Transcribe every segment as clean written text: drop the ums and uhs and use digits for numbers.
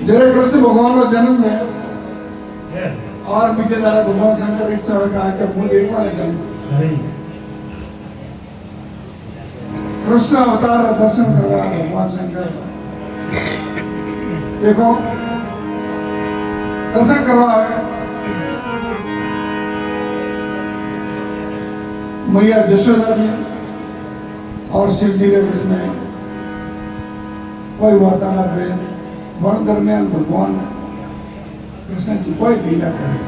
जरे कृष्ण भगवान का जन्म है और बीजे दाड़ा भगवान शंकर इच्छा होगा कि मुंह देखवा ना जन्म कृष्ण अवतार दर्शन करवा भगवान शंकर देखो दर्शन करवा है मैया जशोदा जी और शिव जी के कृष्ण कोई वार्तालाप रहे वन दरमियान भगवान कृष्ण जी कोई लीला करे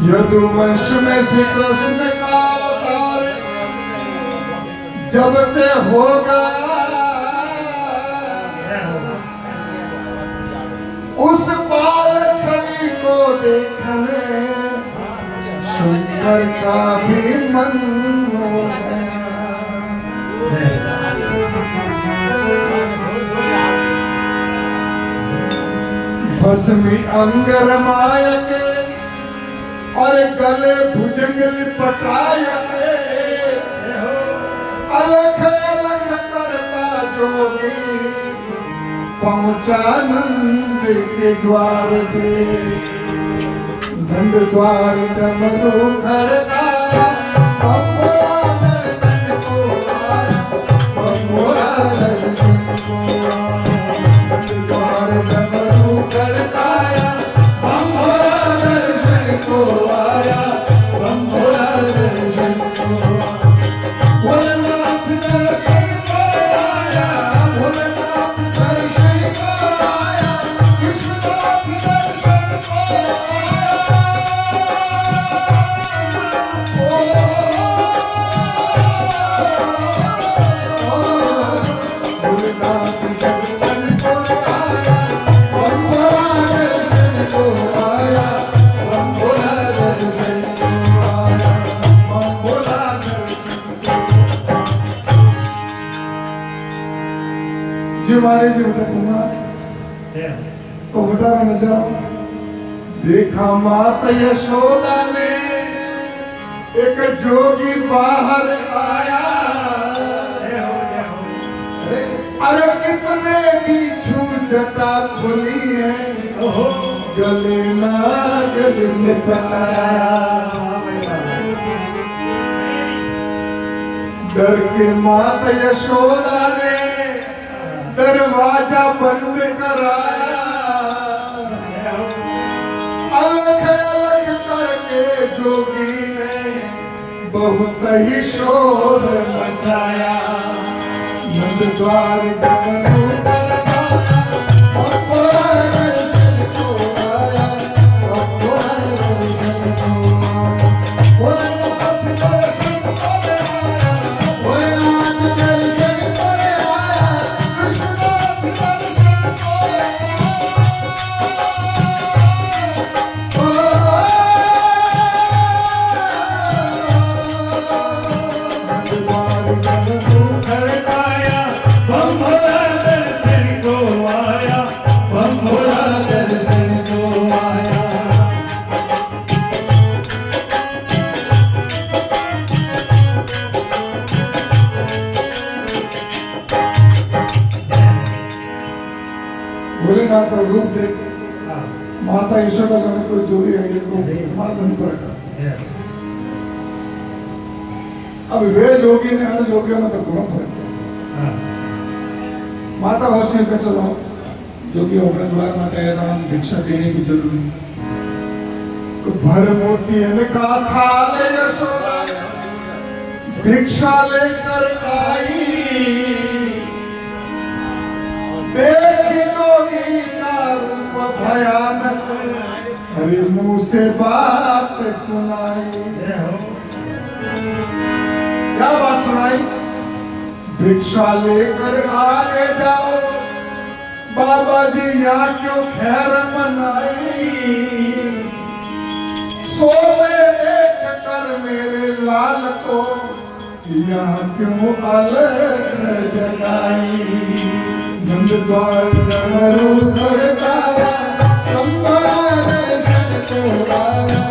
यदुवंश में श्री कृष्ण का अवतार जब से हो गया उस बाल छवि को देखने शंकर का भी मन हो गया। भस्मी अंग रमाय के और गले भुजंग लिपटाय के अलख अलख करता जोगी पहुंचा नंद के द्वार पे नंद द्वार डमरू खड़काया बम्बोरा दर्शन को आया बम्बोरा दर्शन को नंद द्वार डमरू खड़काया बम्बोरा दर्शन को आया बम्बोरा दर्शन को भोलेनाथ दर्शन को आया भोलेनाथ दर्शन को आया विश्वनाथ दर्शन को मारे जी बेटा तुम्हारा तो बता नजारा देखा माता यशोदा ने एक जोगी बाहर आया अरे कितने बिच्छू जटा खुली है गले ना गले लिपटाया डर के माता यशोदा ने दरवाजा बंद कराया अलग अलग करके जोगी ने बहुत ही शोर मचाया नंद द्वार डमरू खड़काया बम्बोरा दर्शन को आया बम्बोरा दर्शन को आया भोलेनाथ दर्शन को आया भोलेनाथ दर्शन को आया विश्वनाथ दर्शन को भोलेनाथ और रूप देख माता यशोदा जो कोई जोगी है को हमारा बंद रखा अब वे जोगी ने अन्य जोगियों में तो गुण है माता होशी का चलो जोगी अपने द्वार में गया था भिक्षा देने की जरूरी तो भर मोती का थाल यशोदा भिक्षा लेकर आई देखी जोगी का रूप भयानक हरि मुंह से बात सुनाई क्या बात सुनाई भिक्षा लेकर आगे जाओ बाबा जी यहाँ क्यों खैर मनाई सोए देख कर मेरे लाल को यहाँ क्यों अलग जगाई नंद द्वार डमरू खड़काया बम्बोरा दर्शन को आया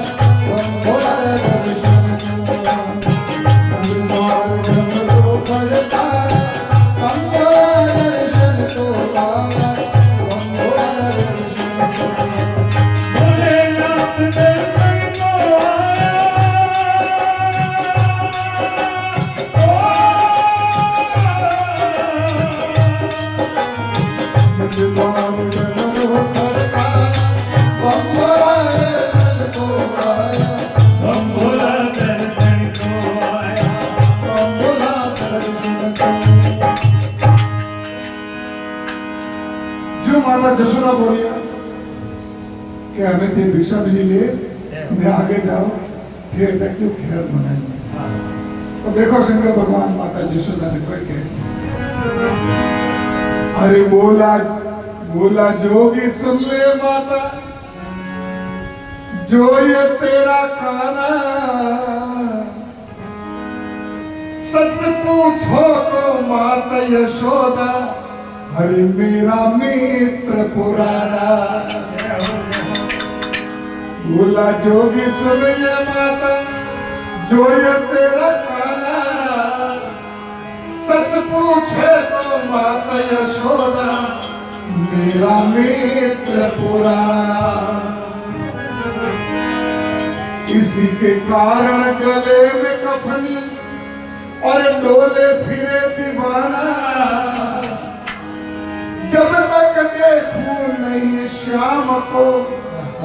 बम्बोरा दर्शन को आया नंद द्वार कि हमें थे भिक्षा जी ले मैं आगे जाओ थे अटक क्यों खैर मनाई। तो देखो शंकर भगवान माता यशोदा ने कोई कहे अरे बोला बोला जोगी सुन ले माता जो ये तेरा काना सच पूछो तो माता यशोदा अरे मेरा मित्र पुराना। बोला जोगी सुन ले माता जो ये तेरा काना सच पूछे तो माता यशोदा मेरा मित्र पुराना। इसी के कारण गले में कफनी और डोले फिरे दीवाना। जब तक देखूं नहीं श्याम को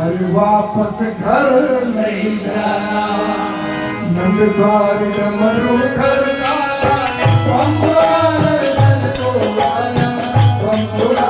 अरे वापस घर नहीं जाना। नंद द्वार डमरू खड़काया बम्बुरा दर्शन को आया बम्बुरा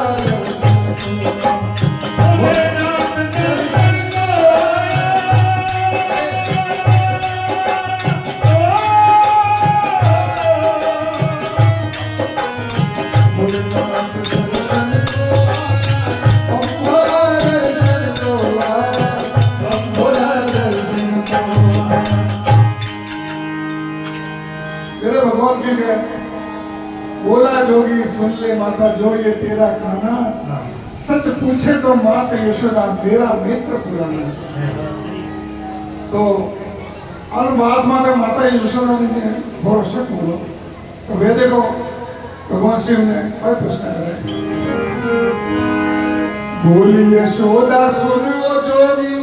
बोला जोगी सुन ले माता जो ये तेरा काना सच पूछे तो माता यशोदा मेरा मित्र पुराना। तो अनुवाद माता माता यशोदा ने थोड़ा शक बोलो तो वे देखो भगवान शिव ने कोई प्रश्न करे बोली यशोदा सुनो जोगी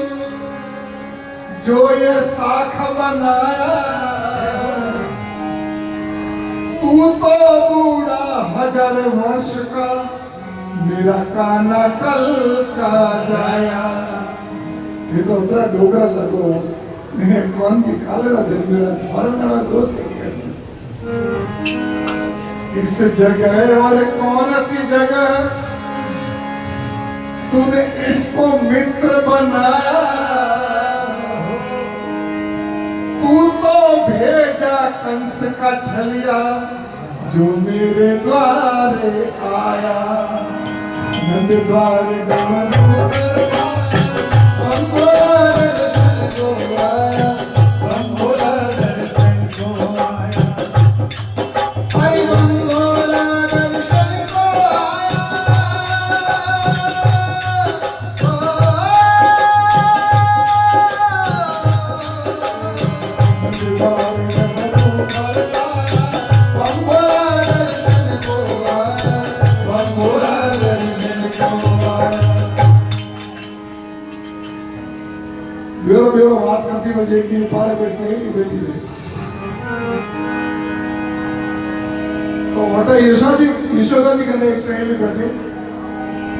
जो ये साख बनाया तू तो बूढ़ा 1000 वर्ष का मेरा काना कल का जाया। थे तो उतरा डोगरा लगो मैं कौन की कालेरा जन्मेरा थारा मेरा दोस्त इस जगह और कौन सी जगह तूने इसको मित्र बनाया। तू तो भेजा कंस का छलिया जो मेरे द्वारे आया। नंद द्वारे डमरू बम्बुरा दर्शन को आया बम्बुरा दर्शन को आया आई बम्बुरा दर्शन को आया। बेरो बेरो बात करती बजे एक दिन पारे पे सहेली बैठी रही तो वटा यशोदा जी कहते एक सहेली बैठी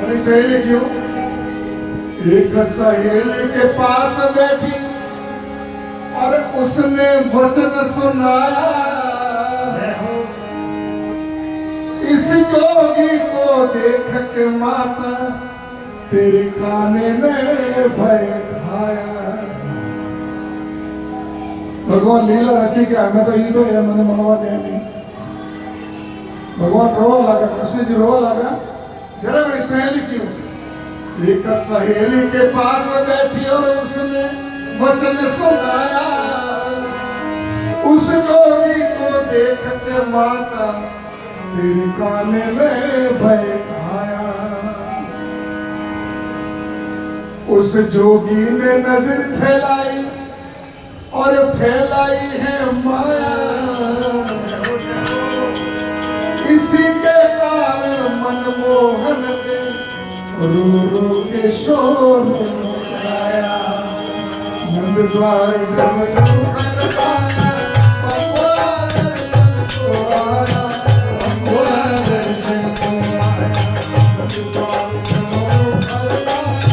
अरे सहेली क्यों एक सहेली के पास बैठी और उसने वचन सुनाया। इस जोगी को देख के माता तेरे काने ने भय खाया। भगवान लीला रची के हमें तो ये तो है मैंने मनवा दिया नहीं। भगवान रोवा लगा कृष्ण जी रोवा लगा जरा मेरी सहेली क्यों एक सहेली के पास बैठी और उसने वचन सुनाया। उस जोगी को देख के माता तेरे काने में भय खाया। उस जोगी ने नजर फैलाई और फैलाई है माया। इसी के कारण मनमोहन ने रो रो के शोर मचाया। नंद द्वार डमरू खड़काया बम्बुरा दर्शन को आया बम्बुरा दर्शन को आया। नंद द्वार डमरू खड़काया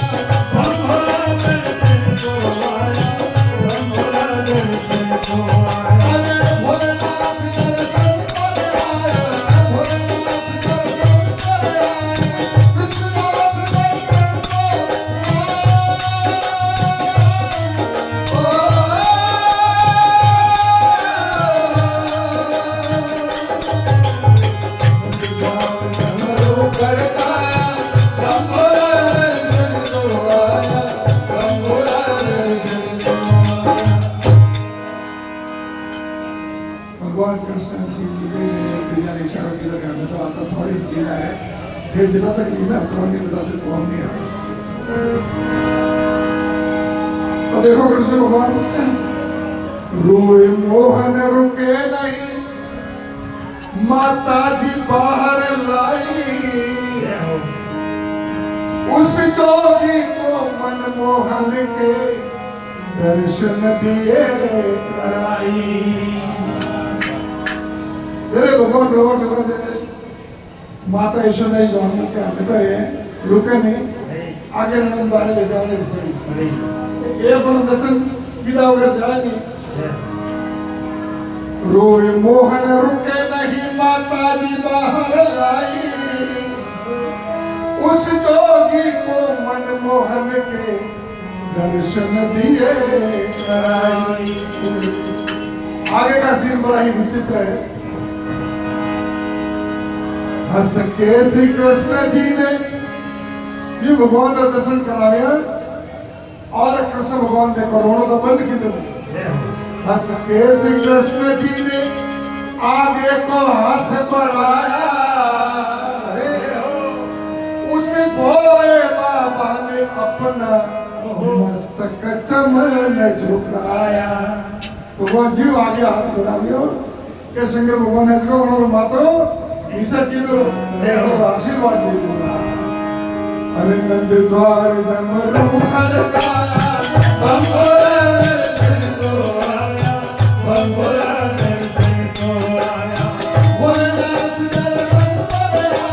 बम्बुरा दर्शन को आया बम्बुरा दर्शन को आया। अरे भोलेनाथ दर्शन को आया भोलेनाथ दर्शन को आया कृष्णनाथ दर्शन को आया। भगवान कृष्ण शिव जी ने एक बीजा ने इशारा किया कि हमें तो आता थोड़ी सी लीला है थे जिला तक लीला कौन नहीं बताते कौन नहीं आता। तो देखो कृष्ण भगवान रोए मोहन रुके नहीं माता जी बाहर लाई उस जोगी को मनमोहन के दर्शन दिए कराई। तेरे भगवान रोवा डोगा तेरे माता यशोदा जी जानी के हमें तो ये रुके नहीं आगे नंद बारे ले जाने से पड़ी ये अपन दर्शन किदा वगैरह जाए नहीं। रोए मोहन रुके नहीं माता जी बाहर लाई उस जोगी को मनमोहन के दर्शन दिए कराई। आगे का सीन बड़ा ही विचित्र है। हंस के श्री कृष्ण जी ने ये भगवान का दर्शन कराया और कृष्ण भगवान ने कोरोना तो बंद की दो। हंस के श्री कृष्ण जी ने आगे को हाथ बढ़ाया उस भोले बाबा ने अपना मस्तक चमन झुकाया। भगवान जी आगे हाथ बढ़ावियो के शंकर भगवान ऐसे और मातो ईसा जी को आशीर्वाद दे दो। अरे नंद द्वार डमरू खड़काया बंबोरा दर्शन को आया बंबोरा दर्शन को आया भोलेनाथ दर्शन को आया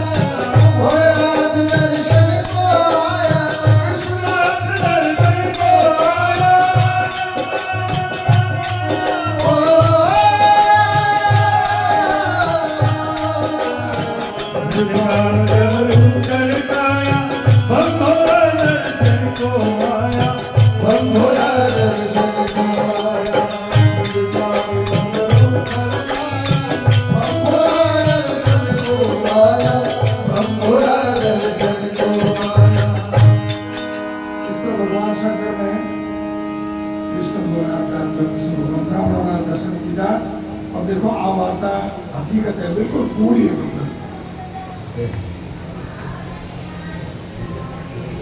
भोलेनाथ दर्शन को आया कृष्णनाथ दर्शन को आया। देखो आ वार्ता हकीकत है बिल्कुल पूरी है मतलब